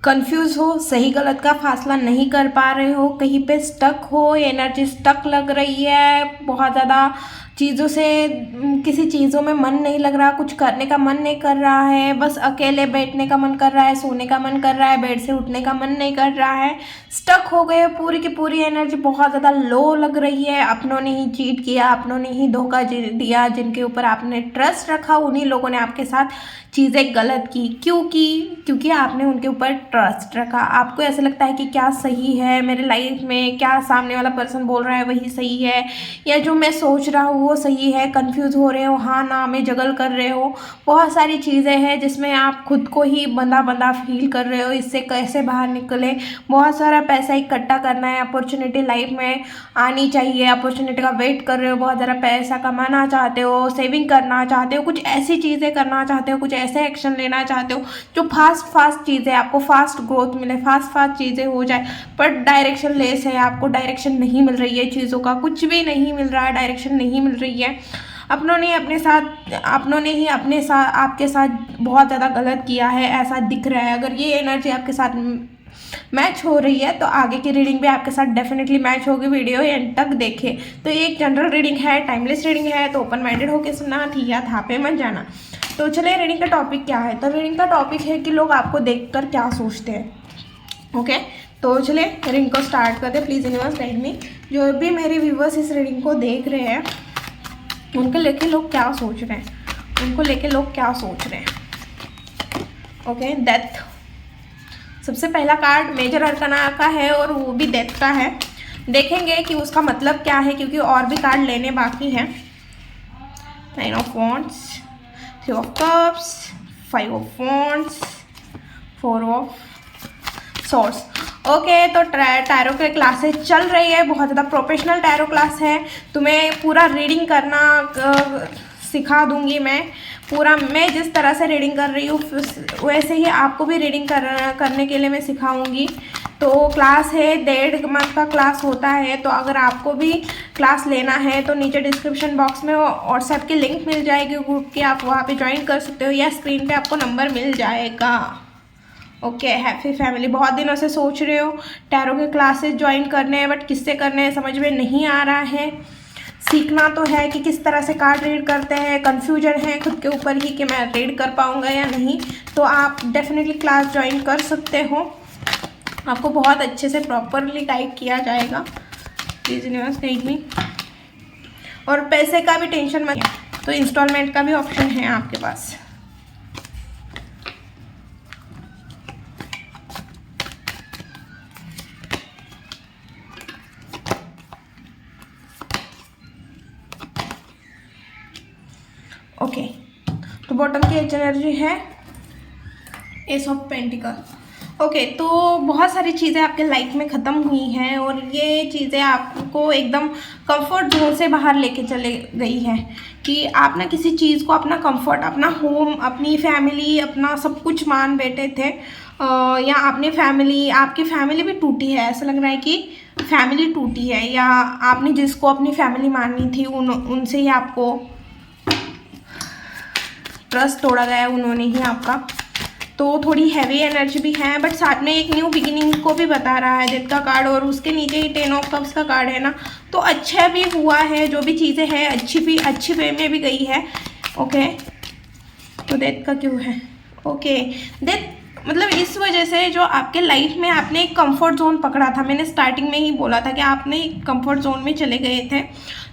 Confuse हो, सही गलत का फासला नहीं कर पा रहे हो, कहीं पे स्टक हो, एनर्जी स्टक लग रही है, बहुत ज़्यादा चीज़ों से किसी चीज़ों में मन नहीं लग रहा, कुछ करने का मन नहीं कर रहा है, बस अकेले बैठने का मन कर रहा है, सोने का मन कर रहा है, बेड से उठने का मन नहीं कर रहा है, स्टक हो गए, पूरी की पूरी एनर्जी बहुत ज़्यादा लो लग रही है। अपनों ने ही चीट किया, अपनों ने ही धोखा दिया, जिनके ऊपर आपने ट्रस्ट रखा उन्हीं लोगों ने आपके साथ चीज़ें गलत की। क्योंकि आपने उनके ऊपर ट्रस्ट रखा। आपको ऐसा लगता है कि क्या सही है मेरे लाइफ में, क्या सामने वाला पर्सन बोल रहा है वही सही है, या जो मैं सोच रहा हूँ वो सही है। कंफ्यूज हो रहे हो, हाँ ना में जगल कर रहे हो, बहुत सारी चीज़ें हैं जिसमें आप खुद को ही बंदा बंदा फील कर रहे हो। इससे कैसे बाहर निकले, बहुत सारा पैसा इकट्ठा करना है, अपॉर्चुनिटी लाइफ में आनी चाहिए, अपॉर्चुनिटी का वेट कर रहे हो, बहुत ज़्यादा पैसा कमाना चाहते हो, सेविंग करना चाहते हो, कुछ ऐसी चीज़ें करना चाहते हो, कुछ ऐसे एक्शन लेना चाहते हो जो फास्ट चीज़ें, आपको फास्ट ग्रोथ मिले, फास्ट चीज़ें हो जाए, पर डायरेक्शन लेस है, आपको डायरेक्शन नहीं मिल रही है, चीज़ों का कुछ भी नहीं मिल रहा है, डायरेक्शन नहीं मिल रही है। अपनों ने ही अपने साथ आपके साथ बहुत ज़्यादा गलत किया है, ऐसा दिख रहा है। अगर ये एनर्जी आपके साथ मैच हो रही है तो आगे की रीडिंग भी आपके साथ डेफिनेटली मैच होगी। वीडियो एंड तक देखें। तो ये एक जनरल रीडिंग है, टाइमलेस रीडिंग है, तो ओपन माइंडेड होकर सुनना, थिया था पे मत जाना। तो चलिए रीडिंग का टॉपिक क्या है। तो रीडिंग का टॉपिक है कि लोग आपको देखकर क्या सोचते हैं। ओके, तो चलिए रीडिंग को स्टार्ट करते हैं। Please universe guide me. जो भी मेरे व्यूवर्स इस रीडिंग को देख रहे हैं उनको लेके लोग क्या सोच रहे हैं, ओके, डेथ। सबसे पहला कार्ड मेजर अरकाना का है और वो भी डेथ का है। देखेंगे कि उसका मतलब क्या है, क्योंकि और भी कार्ड लेने बाकी हैं। 9 of wands, 3 of cups, 5 of wands, 4 of swords. Okay, तो टैरो के क्लासेस चल रही है, बहुत ज़्यादा प्रोफेशनल टैरो क्लास है। तुम्हें पूरा रीडिंग करना सिखा दूंगी मैं जिस तरह से रीडिंग कर रही हूँ वैसे ही आपको भी रीडिंग करने के लिए मैं सिखाऊंगी। तो क्लास है, 1.5 मंथ का क्लास होता है। तो अगर आपको भी क्लास लेना है तो नीचे डिस्क्रिप्शन बॉक्स में व्हाट्सएप की लिंक मिल जाएगी ग्रुप की, आप वहाँ पे ज्वाइन कर सकते हो, या स्क्रीन पे आपको नंबर मिल जाएगा। Okay, happy family. बहुत दिनों से सोच रहे हो टैरो के क्लासेस ज्वाइन करने हैं, बट किससे करने हैं समझ में नहीं आ रहा है। सीखना तो है कि किस तरह से कार्ड रीड करते हैं, कन्फ्यूजन है खुद के ऊपर ही कि मैं रीड कर पाऊँगा या नहीं। तो आप डेफिनेटली क्लास ज्वाइन कर सकते हो, आपको बहुत अच्छे से प्रॉपरली गाइड किया जाएगा। Please universe guide me. और पैसे का भी टेंशन मत, तो इंस्टॉलमेंट का भी ऑप्शन है आपके पास। ओके, तो बॉटम की एनर्जी है एस ऑफ पेंटिकल। ओके, तो बहुत सारी चीज़ें आपके लाइफ में ख़त्म हुई हैं और ये चीज़ें आपको एकदम कंफर्ट जोन से बाहर लेके चले गई है कि आप ना किसी चीज़ को अपना कंफर्ट, अपना होम, अपनी फैमिली, अपना सब कुछ मान बैठे थे, या आपकी फैमिली भी टूटी है। ऐसा लग रहा है कि फैमिली टूटी है, या आपने जिसको अपनी फैमिली मानी थी उनसे ही आपको ट्रस्ट तोड़ा गया, उन्होंने ही आपका। तो थोड़ी हैवी एनर्जी भी है, बट साथ में एक न्यू बिगिनिंग को भी बता रहा है डेथ का कार्ड, और उसके नीचे ही 10 ऑफ कप्स का कार्ड है ना। तो अच्छा भी हुआ है, जो भी चीज़ें हैं अच्छी वे में भी गई है। ओके, तो डेथ का क्यों है? ओके, डेथ मतलब इस वजह से जो आपके लाइफ में आपने एक कंफर्ट जोन पकड़ा था। मैंने स्टार्टिंग में ही बोला था कि आपने एक कंफर्ट जोन में चले गए थे,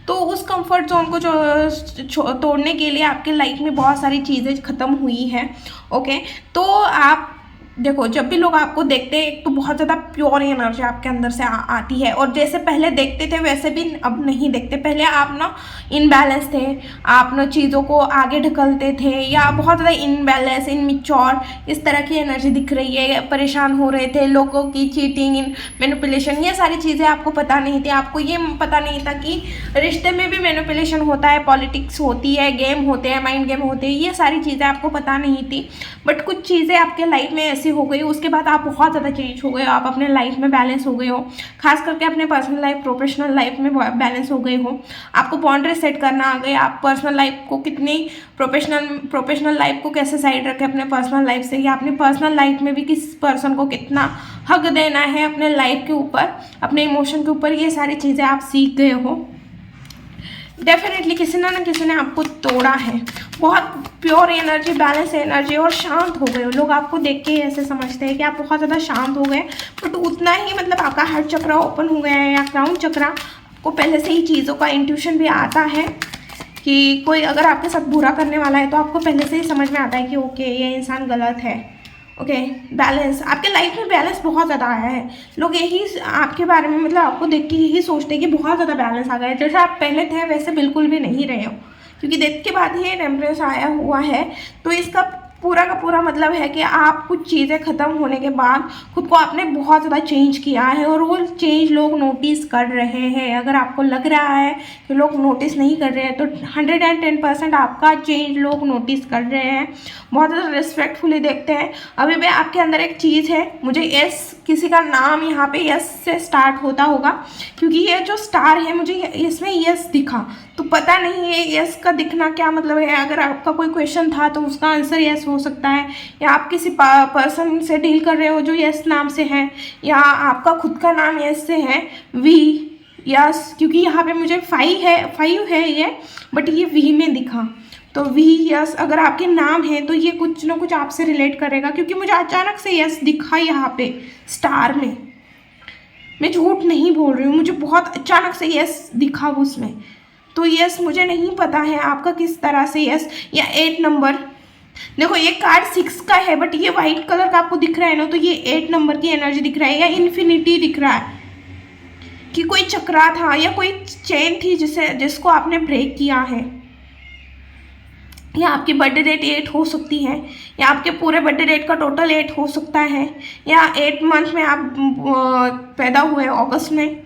तो उस कंफर्ट जोन को जो तोड़ने के लिए आपके लाइफ में बहुत सारी चीज़ें ख़त्म हुई हैं। ओके, तो आप देखो, जब भी लोग आपको देखते हैं एक तो बहुत ज़्यादा प्योर एनर्जी आपके अंदर से आती है, और जैसे पहले देखते थे वैसे भी अब नहीं देखते। पहले आप ना इनबैलेंस थे, आप ना चीज़ों को आगे ढकलते थे, या बहुत ज़्यादा इनबैलेंस, इनमिच्योर, इस तरह की एनर्जी दिख रही है। परेशान हो रहे थे, लोगों की चीटिंग, मैनिपुलेशन, ये सारी चीज़ें आपको पता नहीं थी। आपको ये पता नहीं था कि रिश्ते में भी मैनिपुलेशन होता है, पॉलिटिक्स होती है, गेम होते हैं, माइंड गेम होते हैं, ये सारी चीज़ें आपको पता नहीं थी। बट कुछ चीज़ें आपके लाइफ में ऐसी ऐसी हो गई, उसके बाद आप बहुत ज़्यादा चेंज हो गए हो, आप अपने लाइफ में बैलेंस हो गए हो, खास करके अपने पर्सनल लाइफ प्रोफेशनल लाइफ में बैलेंस हो गए हो, आपको बाउंड्री सेट करना आ गए, आप पर्सनल लाइफ को कितनी प्रोफेशनल लाइफ को कैसे साइड रखें अपने पर्सनल लाइफ से, या अपनी पर्सनल लाइफ में भी किस पर्सन को कितना हक देना है अपने लाइफ के ऊपर, अपने इमोशन के ऊपर, ये सारी चीज़ें आप सीख गए हो। डेफिनेटली किसी ना किसी ने आपको तोड़ा है, बहुत प्योर एनर्जी, बैलेंस एनर्जी, और शांत हो गए हो। लोग आपको देख के ऐसे समझते हैं कि आप बहुत ज़्यादा शांत हो गए, बट उतना ही मतलब आपका हार्ट चक्र ओपन हो गया है, या क्राउन चक्र को पहले से ही चीज़ों का इंट्यूशन भी आता है कि कोई अगर आपके साथ बुरा करने वाला है तो आपको पहले से ही समझ में आता है कि ओके ये इंसान गलत है। ओके, बैलेंस, आपके लाइफ में बैलेंस बहुत ज़्यादा आया है। लोग यही आपके बारे में मतलब आपको देख के यही सोचते हैं कि बहुत ज़्यादा बैलेंस आ गया है, जैसे आप पहले थे वैसे बिल्कुल भी नहीं रहे हो, क्योंकि डेथ के बाद ही टेम्परेचर आया हुआ है। तो इसका पूरा का पूरा मतलब है कि आप कुछ चीज़ें ख़त्म होने के बाद खुद को आपने बहुत ज़्यादा चेंज किया है, और वो चेंज लोग नोटिस कर रहे हैं। अगर आपको लग रहा है कि लोग नोटिस नहीं कर रहे हैं तो 110% आपका चेंज लोग नोटिस कर रहे हैं, बहुत ज़्यादा रिस्पेक्टफुली देखते हैं। अभी भी आपके अंदर एक चीज़ है, मुझे यस, किसी का नाम यहाँ पे यस से स्टार्ट होता होगा, क्योंकि ये जो स्टार है मुझे इसमें यस दिखा, तो पता नहीं है यस का दिखना क्या मतलब है। अगर आपका कोई क्वेश्चन था तो उसका आंसर यस हो सकता है, या आप किसी पर्सन से डील कर रहे हो जो यस नाम से है, या आपका खुद का नाम यस से है, वी, यस, क्योंकि यहाँ पे मुझे 5 है ये, बट ये वी में दिखा, तो वी, यस, अगर आपके नाम है तो ये कुछ ना कुछ आपसे रिलेट करेगा, क्योंकि मुझे अचानक से यस दिखा यहाँ पे स्टार में। मैं झूठ नहीं बोल रही हूँ, मुझे बहुत अचानक से यस दिखा उसमें। तो यस, मुझे नहीं पता है आपका किस तरह से यस, या 8 नंबर, देखो ये कार्ड 6 का है, बट ये वाइट कलर का आपको दिख रहा है ना, तो ये 8 नंबर की एनर्जी दिख रहा है, या इन्फिनिटी दिख रहा है, कि कोई चक्रा था या कोई चेन थी जिसको आपने ब्रेक किया है, या आपकी बर्थडे डेट 8 हो सकती है, या आपके पूरे बर्थडे डेट का टोटल 8 हो सकता है, या 8 मंथ में आप पैदा हुए अगस्त में,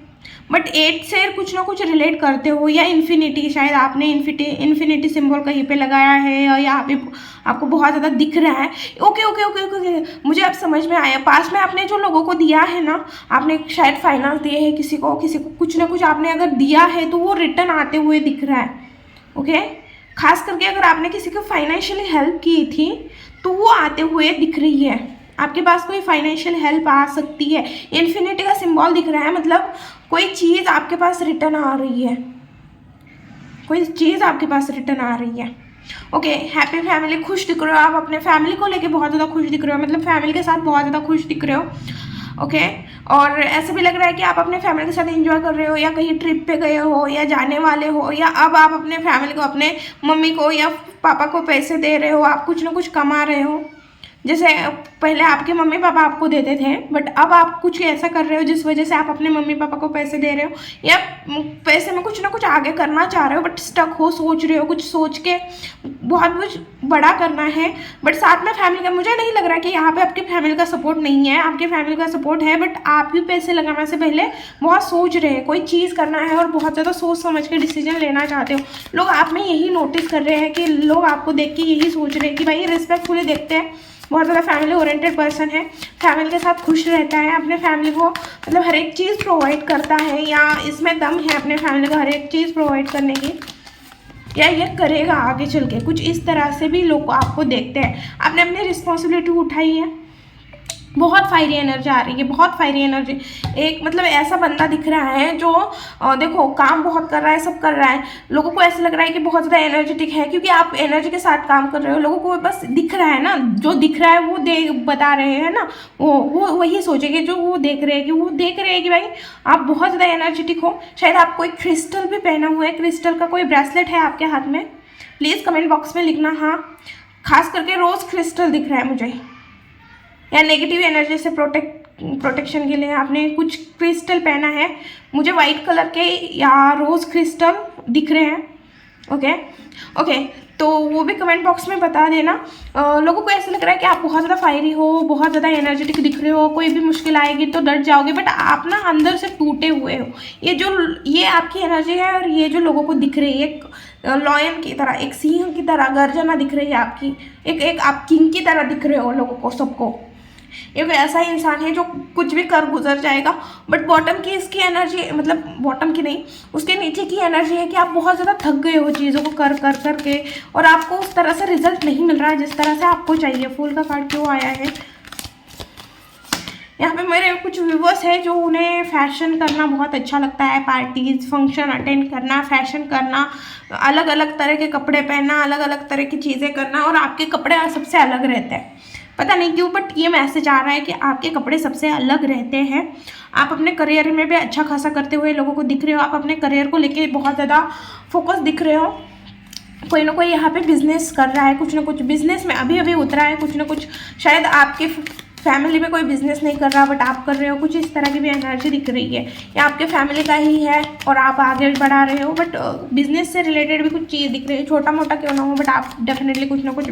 बट 8 से कुछ ना कुछ रिलेट करते हो, या इन्फिनिटी, शायद आपने इन्फिनिटी सिंबल कहीं पे लगाया है, या यहाँ पे आपको बहुत ज़्यादा दिख रहा है। ओके ओके ओके ओके, मुझे अब समझ में आया। पास में आपने जो लोगों को दिया है ना, आपने शायद फाइनेंस दिए है किसी को कुछ ना कुछ आपने अगर दिया है तो वो रिटर्न आते हुए दिख रहा है। ओके, खास करके अगर आपने किसी को फाइनेंशियली हेल्प की थी तो वो आते हुए दिख रही है, आपके पास कोई फाइनेंशियल हेल्प आ सकती है। इन्फिनिटी का सिंबल दिख रहा है, मतलब कोई चीज़ आपके पास रिटर्न आ रही है, कोई चीज़ आपके पास रिटर्न आ रही है। ओके, हैप्पी फैमिली, खुश दिख रहे हो आप, अपने फैमिली को लेके बहुत ज़्यादा खुश दिख रहे हो, मतलब फैमिली के साथ बहुत ज़्यादा खुश दिख रहे हो। ओके, और ऐसे भी लग रहा है कि आप अपने फैमिली के साथ एंजॉय कर रहे हो, या कहीं ट्रिप पे गए हो, या जाने वाले हो, या अब आप अपने फैमिली को, अपने मम्मी को या पापा को पैसे दे रहे हो, आप कुछ ना कुछ कमा रहे हो। जैसे पहले आपके मम्मी पापा आपको देते थे, बट अब आप कुछ ऐसा कर रहे हो जिस वजह से आप अपने मम्मी पापा को पैसे दे रहे हो, या पैसे में कुछ ना कुछ आगे करना चाह रहे हो, बट स्टक हो, सोच रहे हो, कुछ सोच के बहुत कुछ बड़ा करना है, बट साथ में फैमिली का, मुझे नहीं लग रहा कि यहाँ पे आपकी फैमिली का सपोर्ट नहीं है, आपकी फैमिली का सपोर्ट है, बट आप भी पैसे लगाने से पहले बहुत सोच रहे हैं, कोई चीज़ करना है और बहुत ज़्यादा सोच समझ के डिसीजन लेना चाहते हो। लोग आप में यही नोटिस कर रहे हैं कि लोग आपको देख के यही सोच रहे हैं कि भाई रिस्पेक्टफुली देखते हैं, बहुत ज़्यादा फैमिली ओरिएंटेड पर्सन है, फैमिली के साथ खुश रहता है, अपने फैमिली को मतलब हर एक चीज़ प्रोवाइड करता है, या इसमें दम है अपने फैमिली का हर एक चीज़ प्रोवाइड करने की, या ये करेगा आगे चल के। कुछ इस तरह से भी लोग आपको देखते हैं, आपने अपनी रिस्पॉन्सिबिलिटी उठाई है। बहुत फायरी एनर्जी आ रही है, बहुत फायरी एनर्जी। एक मतलब ऐसा बंदा दिख रहा है जो देखो काम बहुत कर रहा है, सब कर रहा है, लोगों को ऐसा लग रहा है कि बहुत ज़्यादा एनर्जेटिक है, क्योंकि आप एनर्जी के साथ काम कर रहे हो। लोगों को बस दिख रहा है ना, जो दिख रहा है वो बता रहे हैं ना, वो वही सोचेंगे जो वो देख रहे हैं, कि वो देख रहे हैं कि भाई आप बहुत ज़्यादा एनर्जेटिक हो। शायद आप कोई क्रिस्टल भी पहना हुआ है, क्रिस्टल का कोई ब्रेसलेट है आपके हाथ में, प्लीज़ कमेंट बॉक्स में लिखना। हाँ, खास करके रोज़ क्रिस्टल दिख रहा है मुझे, या नेगेटिव एनर्जी से प्रोटेक्शन के लिए आपने कुछ क्रिस्टल पहना है। मुझे वाइट कलर के या रोज़ क्रिस्टल दिख रहे हैं। ओके ओके, तो वो भी कमेंट बॉक्स में बता देना। लोगों को ऐसा लग रहा है कि आप बहुत ज़्यादा फायरी हो, बहुत ज़्यादा एनर्जेटिक दिख रहे हो, कोई भी मुश्किल आएगी तो डर जाओगे, बट आप ना अंदर से टूटे हुए हो। ये आपकी एनर्जी है, और ये जो लोगों को दिख रही है एक लॉयन की तरह, एक सिंह की तरह गर्जना दिख रही है आपकी, एक आप किंग की तरह दिख रहे हो लोगों को, सबको एक ऐसा इंसान है जो कुछ भी कर गुजर जाएगा, बट बॉटम की इसकी एनर्जी, मतलब बॉटम की नहीं, उसके नीचे की एनर्जी है कि आप बहुत ज़्यादा थक गए हो चीज़ों को कर कर कर के, और आपको उस तरह से रिजल्ट नहीं मिल रहा है जिस तरह से आपको चाहिए। फूल का कार्ड क्यों आया है? यहाँ पे मेरे कुछ व्यूवर्स हैं जो उन्हें फैशन करना बहुत अच्छा लगता है, पार्टीज फंक्शन अटेंड करना, फैशन करना, अलग अलग तरह के कपड़े पहनना, अलग अलग तरह की चीज़ें करना, और आपके कपड़े सबसे अलग रहते हैं। पता नहीं क्यों, बट ये मैसेज आ रहा है कि आपके कपड़े सबसे अलग रहते हैं। आप अपने करियर में भी अच्छा खासा करते हुए लोगों को दिख रहे हो, आप अपने करियर को लेके बहुत ज़्यादा फोकस दिख रहे हो। कोई ना कोई यहाँ पे बिजनेस कर रहा है, कुछ ना कुछ बिजनेस में अभी अभी उतरा है, कुछ ना कुछ, शायद आपके फैमिली में कोई बिजनेस नहीं कर रहा बट आप कर रहे हो, कुछ इस तरह की भी एनर्जी दिख रही है। या आपके फैमिली का ही है और आप आगे भी बढ़ा रहे हो, बट बिजनेस से रिलेटेड भी कुछ चीज़ दिख रही है, छोटा मोटा क्यों ना हो, बट आप डेफिनेटली कुछ ना कुछ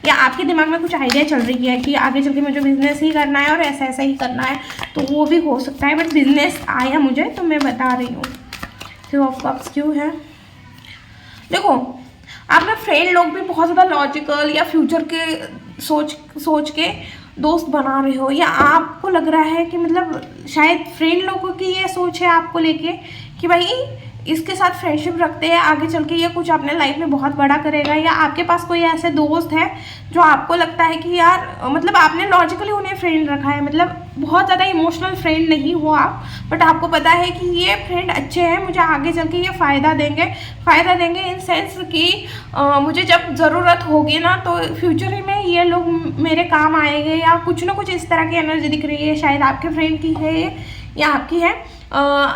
या आपके दिमाग में कुछ आइडिया चल रही है कि आगे चल के मुझे बिजनेस ही करना है और ऐसा ऐसा ही करना है, तो वो भी हो सकता है। बट बिजनेस आया मुझे तो मैं बता रही हूँ। तो ऑफ कप्स क्यों है? देखो, आप ना फ्रेंड लोग भी बहुत ज़्यादा लॉजिकल या फ्यूचर के सोच के दोस्त बना रहे हो, या आपको लग रहा है कि मतलब शायद फ्रेंड लोगों की ये सोच है आपको लेके कि भाई इसके साथ फ्रेंडशिप रखते हैं, आगे चल के ये कुछ अपने लाइफ में बहुत बड़ा करेगा। या आपके पास कोई ऐसे दोस्त है जो आपको लगता है कि यार मतलब आपने लॉजिकली उन्हें फ्रेंड रखा है, मतलब बहुत ज़्यादा इमोशनल फ्रेंड नहीं हो आप, बट आपको पता है कि ये फ्रेंड अच्छे हैं, मुझे आगे चल के ये फ़ायदा देंगे इन सेंस कि मुझे जब ज़रूरत होगी ना तो फ्यूचर में ये लोग मेरे काम आएंगे, या कुछ ना कुछ इस तरह की एनर्जी दिख रही है। शायद आपके फ्रेंड की है या आपकी है।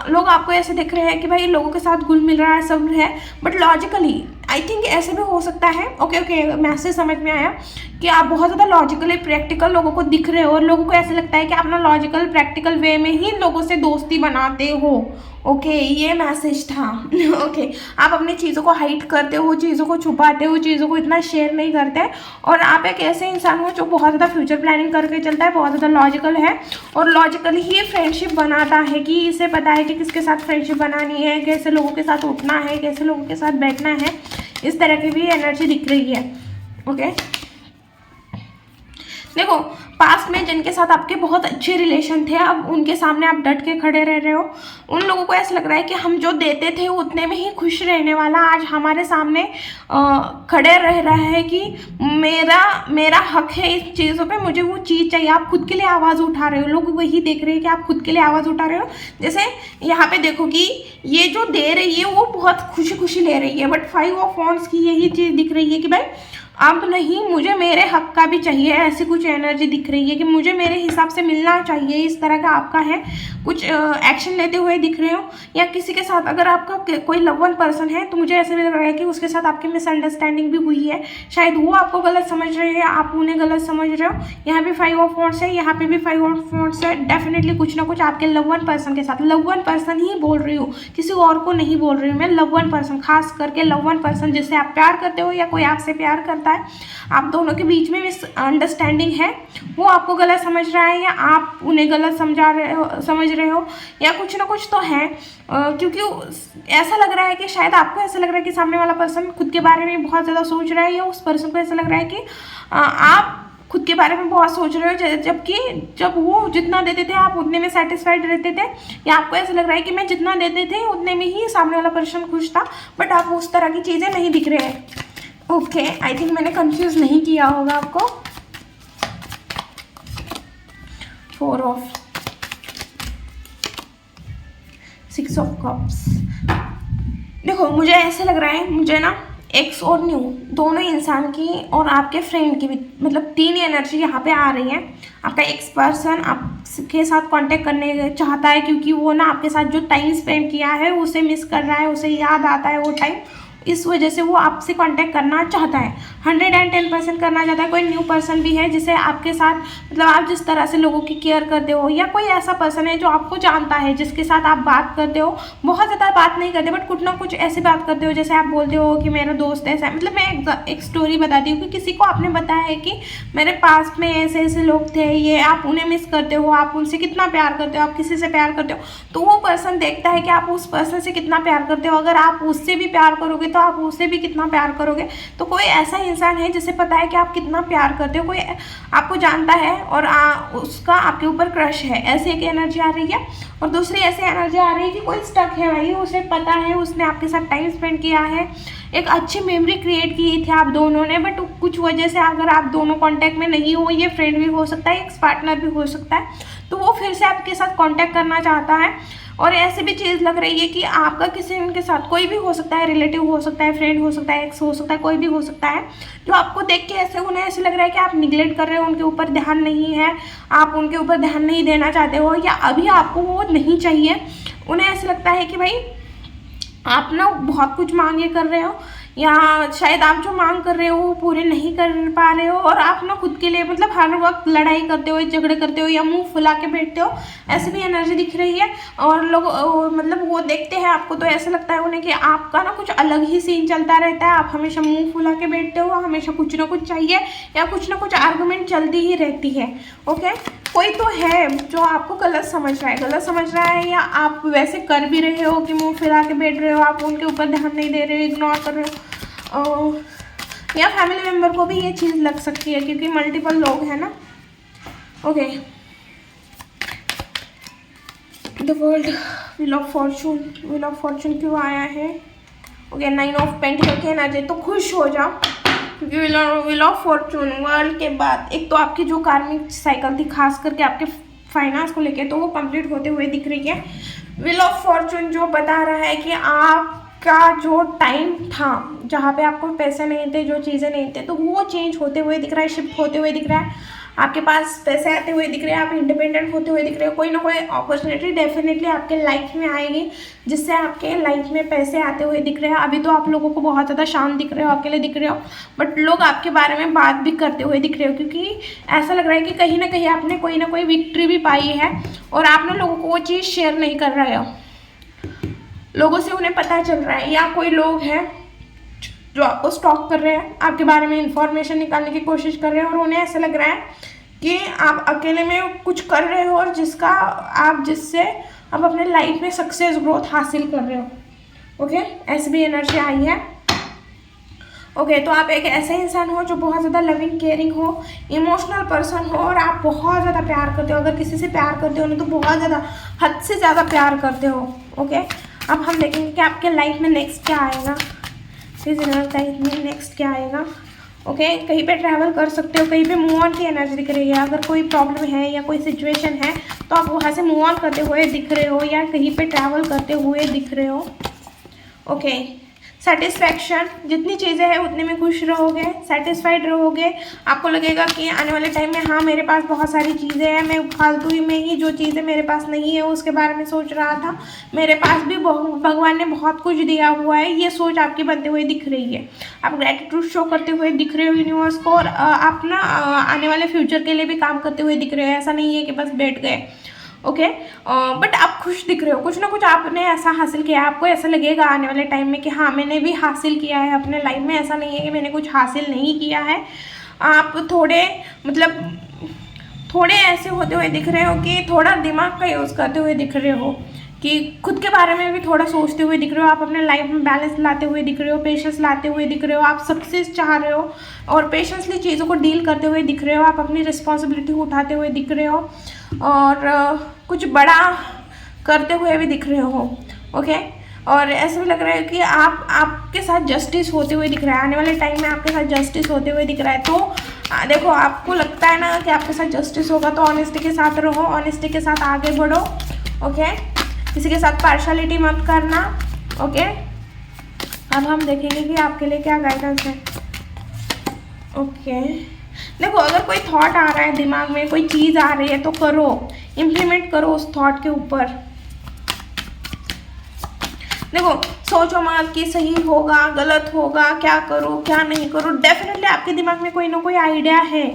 लोग आपको ऐसे दिख रहे हैं कि भाई लोगों के साथ घुल मिल रहा है, सब है, बट लॉजिकली आई थिंक ऐसे भी हो सकता है। ओके मैसेज समझ में आया कि आप बहुत ज़्यादा लॉजिकली प्रैक्टिकल लोगों को दिख रहे हो, और लोगों को ऐसा लगता है कि आप ना लॉजिकल प्रैक्टिकल वे में ही लोगों से दोस्ती बनाते हो। ओके ये मैसेज था। ओके आप अपनी चीज़ों को हाइड करते हो, चीज़ों को छुपाते हो, चीज़ों को इतना शेयर नहीं करते, और आप एक ऐसे इंसान हो जो बहुत ज़्यादा फ्यूचर प्लानिंग करके चलता है, बहुत ज़्यादा लॉजिकल है, और लॉजिकली ही फ्रेंडशिप बनाता है कि इसे पता है कि किसके साथ फ्रेंडशिप बनानी है, कैसे लोगों के साथ उठना है, कैसे लोगों के साथ बैठना है। इस तरह की भी एनर्जी दिख रही है। ओके देखो, पास्ट में जिनके साथ आपके बहुत अच्छे रिलेशन थे, अब उनके सामने आप डट के खड़े रह रहे हो। उन लोगों को ऐसा लग रहा है कि हम जो देते थे उतने में ही खुश रहने वाला आज हमारे सामने खड़े रह रहा है कि मेरा हक है इस चीज़ों पे, मुझे वो चीज़ चाहिए। आप खुद के लिए आवाज़ उठा रहे हो, लोग वही देख रहे हैं कि आप खुद के लिए आवाज़ उठा रहे हो। जैसे यहाँ पे देखो कि ये जो दे रही है वो बहुत खुशी खुशी ले रही है, बट 5 ऑफ वांड्स की यही चीज़ दिख रही है कि भाई अब नहीं, मुझे मेरे हक का भी चाहिए। ऐसी कुछ एनर्जी दिख रही है कि मुझे मेरे हिसाब से मिलना चाहिए, इस तरह का आपका है। कुछ एक्शन लेते हुए दिख रहे हो, या किसी के साथ अगर आपका कोई लव वन पर्सन है तो मुझे ऐसे लग रहा है कि उसके साथ आपकी मिसअंडरस्टैंडिंग भी हुई है। शायद वो आपको गलत समझ रहे हैं, आप उन्हें गलत समझ रहे हो। यहाँ पे 5 ऑफ वांड्स है, यहाँ पे भी 5 ऑफ वांड्स है। डेफिनेटली कुछ ना कुछ आपके लव वन पर्सन के साथ, लव वन पर्सन ही बोल रही हूँ, किसी और को नहीं बोल रही हूँ मैं। लव वन पर्सन, खास करके लव वन पर्सन जिससे आप प्यार करते हो या कोई आपसे प्यार करता है, आप दोनों के बीच में मिसअंडरस्टैंडिंग है। वो आपको गलत समझ रहा है या आप उन्हें गलत समझ रहे हो, या कुछ ना कुछ तो है। क्योंकि ऐसा लग रहा है कि शायद आपको ऐसा लग रहा है कि सामने वाला पर्सन खुद के बारे में बहुत ज़्यादा सोच रहा है, या उस पर्सन को ऐसा लग रहा है कि आप खुद के बारे में बहुत सोच रहे हो, जबकि जब वो जितना देते थे आप उतने में सेटिस्फाइड रहते थे, या आपको ऐसा लग रहा है कि मैं जितना देते थे उतने में ही सामने वाला पर्सन खुश था, बट आप उस तरह की चीज़ें नहीं दिख रहे हैं। ओके आई थिंक मैंने कंफ्यूज नहीं किया होगा आपको। 4 ऑफ 6 ऑफ कप्स। देखो मुझे ऐसे लग रहा है, मुझे ना एक्स और न्यू दोनों इंसान की और आपके फ्रेंड की भी, मतलब 3 एनर्जी यहाँ पे आ रही है। आपका एक्स पर्सन आपके साथ कांटेक्ट करने चाहता है, क्योंकि वो ना आपके साथ जो टाइम स्पेंड किया है उसे मिस कर रहा है, उसे याद आता है वो टाइम, इस वजह से वो आपसे कांटेक्ट करना चाहता है, 110% करना चाहता है। कोई न्यू पर्सन भी है जिसे आपके साथ, मतलब आप जिस तरह से लोगों की केयर करते हो, या कोई ऐसा पर्सन है जो आपको जानता है, जिसके साथ आप बात करते हो, बहुत ज़्यादा बात नहीं करते बट कुछ ना कुछ ऐसी बात करते हो, जैसे आप बोलते हो कि मेरा दोस्त ऐसा है। मतलब मैं एक स्टोरी बताती हूँ कि किसी को आपने बताया है कि मेरे पास में ऐसे ऐसे लोग थे, ये आप उन्हें मिस करते हो, आप उनसे कितना प्यार करते हो, आप किसी से प्यार करते हो, तो वो पर्सन देखता है कि आप उस पर्सन से कितना प्यार करते हो। अगर आप उससे भी प्यार करोगे तो तो आप उसे भी कितना प्यार करोगे। तो कोई ऐसा इंसान है जिसे पता है कि आप कितना प्यार करते हो, कोई आपको जानता है और उसका आपके ऊपर क्रश है, ऐसी एक एनर्जी आ रही है। और दूसरी ऐसी एनर्जी आ रही है कि कोई स्टक है भाई, उसे पता है, उसने आपके साथ टाइम स्पेंड किया है, एक अच्छी मेमोरी क्रिएट की थी आप दोनों ने, बट कुछ वजह से अगर आप दोनों कांटेक्ट में नहीं हो, ये फ्रेंड भी हो सकता है, एक्स पार्टनर भी हो सकता है, तो वो फिर से आपके साथ कांटेक्ट करना चाहता है। और ऐसे भी चीज़ लग रही है कि आपका किसी उनके साथ कोई भी हो सकता है, रिलेटिव हो सकता है, फ्रेंड हो सकता है, एक्स हो सकता है, कोई भी हो सकता है, जो आपको देख के ऐसे उन्हें ऐसे लग रहा है कि आप निगलेक्ट कर रहे हो, उनके ऊपर ध्यान नहीं है, आप उनके ऊपर ध्यान नहीं देना चाहते हो, या अभी आपको वो नहीं चाहिए। उन्हें ऐसा लगता है कि भाई आप ना बहुत कुछ मांगे कर रहे हो, या शायद आप जो मांग कर रहे हो वो पूरे नहीं कर पा रहे हो, और आप ना खुद के लिए मतलब हर वक्त लड़ाई करते हो, झगड़े करते हो, या मुंह फुला के बैठते हो, ऐसी भी एनर्जी दिख रही है। और लोग मतलब वो देखते हैं आपको तो ऐसा लगता है उन्हें कि आपका ना कुछ अलग ही सीन चलता रहता है, आप हमेशा मुंह फुला के बैठते हो, हमेशा कुछ ना कुछ चाहिए, या कुछ ना कुछ आर्गुमेंट चलती ही रहती है। ओके, कोई तो है जो आपको गलत समझ रहा है, या आप वैसे कर भी रहे हो कि मुंह फिरा के बैठ रहे हो, आप उनके ऊपर ध्यान नहीं दे रहे हो, इग्नोर कर रहे हो, या फैमिली मेम्बर को भी ये चीज़ लग सकती है क्योंकि मल्टीपल लोग हैं ना। Okay, the world, wheel of Fortune क्यों आया है? ओके, 9 ऑफ पेंटिकल के एनर्जी, तो खुश हो जाओ क्योंकि व्हील ऑफ फॉर्चून वर्ल्ड के बाद एक तो आपकी जो कार्मिक साइकिल थी खास करके आपके फाइनेंस को लेके, तो वो कंप्लीट होते हुए दिख रही है। व्हील ऑफ फॉर्चून जो बता रहा है कि आपका जो टाइम था जहाँ पे आपको पैसे नहीं थे, जो चीज़ें नहीं थे, तो वो चेंज होते हुए दिख रहा है, शिफ्ट होते हुए दिख रहा है, आपके पास पैसे आते हुए दिख रहे हैं, आप इंडिपेंडेंट होते हुए दिख रहे हो, कोई ना कोई अपॉर्चुनिटी डेफिनेटली आपके लाइफ में आएगी जिससे आपके लाइफ में पैसे आते हुए दिख रहे हैं। अभी तो आप लोगों को बहुत ज़्यादा शांत दिख रहे हो, अकेले दिख रहे हो, बट लोग आपके बारे में बात भी करते हुए दिख रहे हो क्योंकि ऐसा लग रहा है कि कहीं ना कहीं आपने कोई ना कोई विक्ट्री भी पाई है और आप ना लोगों को वो चीज़ शेयर नहीं कर रहे हो, लोगों से उन्हें पता चल रहा है, या कोई लोग हैं जो आपको स्टॉक कर रहे हैं, आपके बारे में इंफॉर्मेशन निकालने की कोशिश कर रहे हैं, और उन्हें ऐसा लग रहा है कि आप अकेले में कुछ कर रहे हो और जिससे आप अपने लाइफ में सक्सेस ग्रोथ हासिल कर रहे हो। ओके, ऐसी भी एनर्जी आई है। ओके, तो आप एक ऐसे इंसान हो जो बहुत ज़्यादा लविंग केयरिंग हो, इमोशनल पर्सन हो, और आप बहुत ज़्यादा प्यार करते हो। अगर किसी से प्यार करते हो ना तो बहुत ज़्यादा, हद से ज़्यादा प्यार करते हो। ओके, अब हम देखेंगे कि आपके लाइफ में नेक्स्ट क्या आएगा, लाइफ में नेक्स्ट क्या आएगा। ओके, कहीं पे ट्रैवल कर सकते हो, कहीं पे मूव ऑन की एनर्जी दिख रही है। अगर कोई प्रॉब्लम है या कोई सिचुएशन है तो आप वहाँ से मूव ऑन करते हुए दिख रहे हो, या कहीं पे ट्रैवल करते हुए दिख रहे हो। ओके, सेटिस्फैक्शन, जितनी चीज़ें हैं उतने में खुश रहोगे, सेटिस्फाइड रहोगे, आपको लगेगा कि आने वाले टाइम में हाँ मेरे पास बहुत सारी चीज़ें हैं, मैं फालतू ही में ही जो चीज़ें मेरे पास नहीं है उसके बारे में सोच रहा था, मेरे पास भी भगवान ने बहुत कुछ दिया हुआ है, ये सोच आपकी बनते हुए दिख रही है। आप ग्रैटिट्यूड शो करते हुए दिख रहे हो यूनिवर्स को, और आप ना आने वाले फ्यूचर के लिए भी काम करते हुए दिख रहे हो, ऐसा नहीं है कि बस बैठ गए। ओके, बट आप खुश दिख रहे हो, कुछ ना कुछ आपने ऐसा हासिल किया है, आपको ऐसा लगेगा आने वाले टाइम में कि हाँ मैंने भी हासिल किया है अपने लाइफ में, ऐसा नहीं है कि मैंने कुछ हासिल नहीं किया है। आप थोड़े ऐसे होते हुए दिख रहे हो कि थोड़ा दिमाग का यूज़ करते हुए दिख रहे हो, कि खुद के बारे में भी थोड़ा सोचते हुए दिख रहे हो, आप अपने लाइफ में बैलेंस लाते हुए दिख रहे हो, पेशेंस लाते हुए दिख रहे हो, आप सक्सेस चाह रहे हो और पेशेंसली चीज़ों को डील करते हुए दिख रहे हो, आप अपनी रिस्पॉन्सिबिलिटी उठाते हुए दिख रहे हो, और कुछ बड़ा करते हुए भी दिख रहे हो। ओके, और ऐसा भी लग रहा है कि आपके साथ जस्टिस होते हुए दिख रहा है, आने वाले टाइम में आपके साथ जस्टिस होते हुए दिख रहा है। तो देखो, आपको लगता है ना कि आपके साथ जस्टिस होगा तो ऑनेस्टी के साथ रहो, ऑनेस्टी के साथ आगे बढ़ो। ओके, किसी के साथ पार्शलिटी मत करना। ओके, अब हम देखेंगे कि आपके लिए क्या गाइडेंस है। ओके, देखो, अगर कोई थॉट आ रहा है दिमाग में, कोई चीज़ आ रही है तो करो, इम्प्लीमेंट करो उस थॉट के ऊपर। देखो, सोचो मत कि सही होगा गलत होगा, क्या करूँ क्या नहीं करूँ, डेफिनेटली आपके दिमाग में कोई ना कोई आइडिया है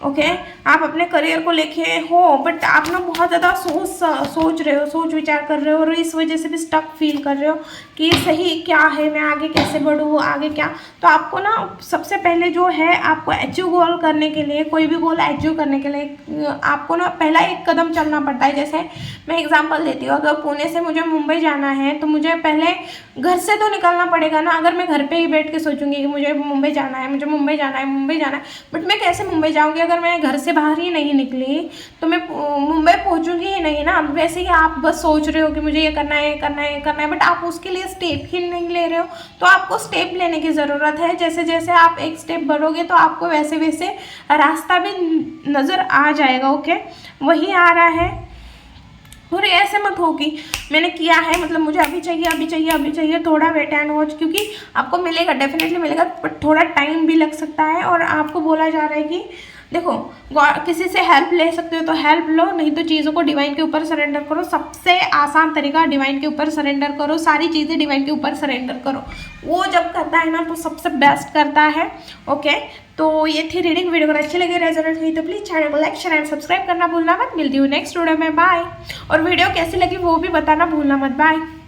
ओके आप अपने करियर को लेके हो, बट आप ना बहुत ज़्यादा सोच रहे हो, सोच विचार कर रहे हो, और इस वजह से भी स्टक फील कर रहे हो कि सही क्या है, मैं आगे कैसे बढ़ूँ, आगे क्या। तो आपको ना सबसे पहले जो है, आपको अचीव गोल करने के लिए, कोई भी गोल अचीव करने के लिए आपको ना पहला एक कदम चलना पड़ता है। जैसे मैं एग्जांपल देती हूँ, अगर पुणे से मुझे मुंबई जाना है तो मुझे पहले घर से तो निकलना पड़ेगा ना। अगर मैं घर पे ही बैठ के सोचूंगी कि मुझे मुंबई जाना है, मुझे मुंबई जाना है, मुंबई जाना है, बट मैं कैसे मुंबई जाऊँगी अगर मैं घर से बाहर ही नहीं निकली, तो मैं मुंबई पहुँचूंगी ही नहीं ना। वैसे ही आप बस सोच रहे हो कि मुझे ये करना है, ये करना है, ये करना है, बट आप उसके लिए स्टेप ही नहीं ले रहे हो। तो आपको स्टेप लेने की ज़रूरत है। जैसे जैसे आप एक स्टेप बढ़ोगे तो आपको वैसे वैसे रास्ता भी नज़र आ जाएगा। ओके, वही आ रहा है। और ऐसे मत हो कि मैंने किया है, मतलब मुझे अभी चाहिए, अभी चाहिए, अभी चाहिए, थोड़ा वेट एंड वॉच, क्योंकि आपको मिलेगा, डेफिनेटली मिलेगा, बट थोड़ा टाइम भी लग सकता है। और आपको बोला जा रहा है कि देखो, किसी से हेल्प ले सकते हो तो हेल्प लो, नहीं तो चीज़ों को डिवाइन के ऊपर सरेंडर करो। सबसे आसान तरीका डिवाइन के ऊपर सरेंडर करो, सारी चीज़ें डिवाइन के ऊपर सरेंडर करो। वो जब करता है ना तो सबसे बेस्ट करता है। ओके, तो ये थी रीडिंग। वीडियो अगर अच्छी लगी, रेजोनेट हुई तो प्लीज़ चैनल को लाइक, शेयर एंड सब्सक्राइब करना भूलना मत। मिलती हूँ नेक्स्ट वीडियो में, बाय। और वीडियो कैसी लगी वो भी बताना भूलना मत। बाय।